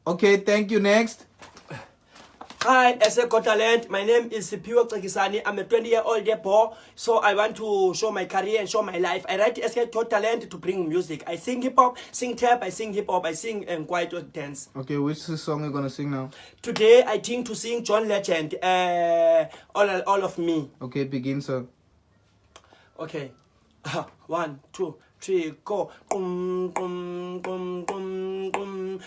Okay, thank you. Next. Hi, SA Got Talent. My name is Sipiwe Cekisani. I'm a 20-year-old boy, so I want to show my career and show my life. I write SA Got Talent to bring music. I sing hip hop, sing tap, I sing hip hop, I sing kwaito dance. Okay, which song are you gonna sing now? Today I think to sing John Legend, all of me. Okay, begin, sir. Okay. 1, 2, 3, go. Gum, gum, gum, gum, gum, gum,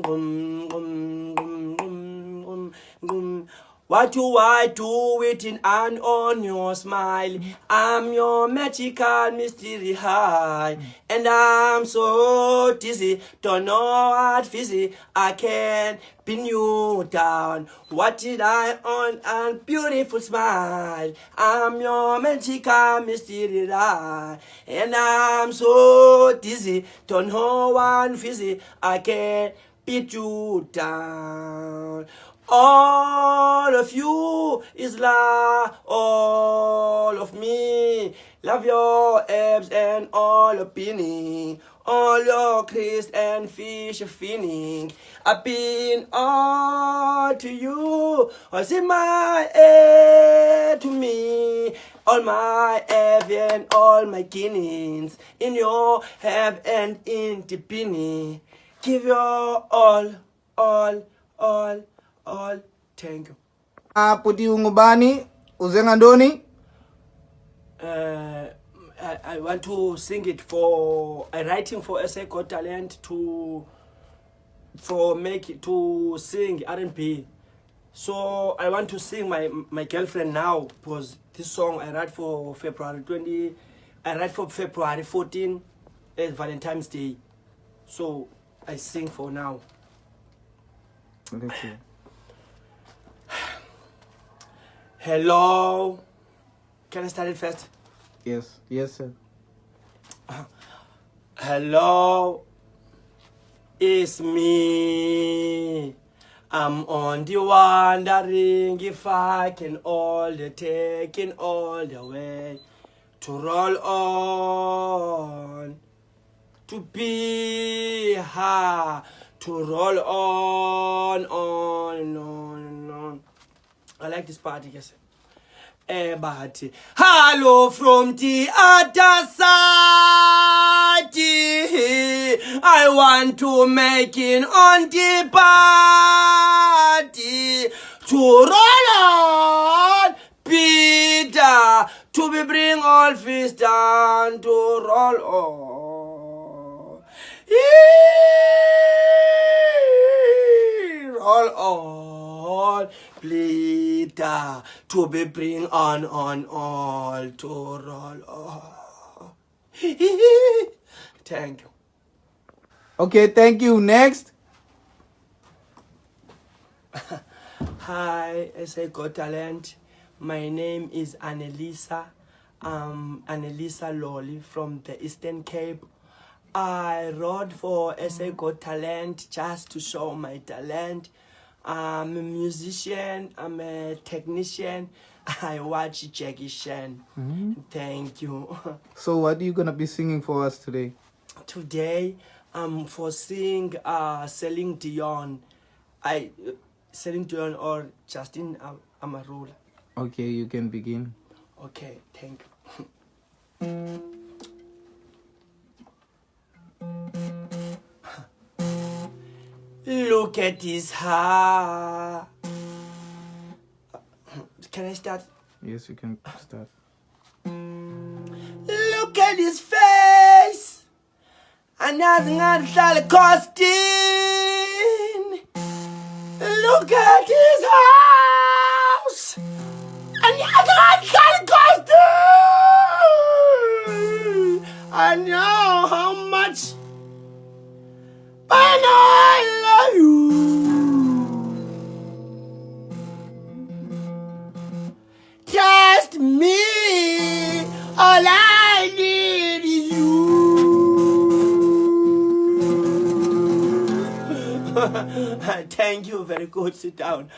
gum, gum, gum, gum, gum. What do I do with an eye on your smile? I'm your magical mystery high. And I'm so dizzy, don't know what fizzy. I can pin you down. What did I on and beautiful smile? I'm your magical mystery high. And I'm so dizzy, don't know what fizzy. I can beat you down. All of you is love, all of me. Love your abs and all your pinning, all your crest and fish finning. I've been all to you, what's in my head to me. All my abs and all my kinnings, in your have and in the pinning. Give your all, thank you. Puti ungubani, uzenga ndoni. I want to sing it for writing for SA Got Talent to sing R&B. So I want to sing my girlfriend now, because this song I write for February 14, Valentine's Day. So I sing for now. Let's see. Hello. Can I start it first? Yes, sir. Hello. It's me. I'm on the wandering, if I can all the taking all the way to roll on, to be her, to roll on and on. I like this part, yes. But hello from the other side. I want to make it on the party to roll on, Peter, to be bring all fish down to roll on. Roll on, Peter, to be bring on all to roll on. Thank you. Okay, thank you. Next. Hi, SA Got Talent. My name is Annelisa. Annelisa Lolly from the Eastern Cape. I wrote for SA Got Talent just to show my talent. I'm a musician, I'm a technician. I watch Jackie Chan. Thank you. So what are you gonna be singing for us today? Today, I'm for sing Celine Dion. Celine Dion or Justin Amarula. Okay, you can begin. Okay, thank you. Look at his hair. Can I start? Yes, you can start. Look at his face. And nothing else costing. Look at his house. And nothing else costing. I know how much. But I love you. Just me. All I need is you. Thank you. Very good. Sit down.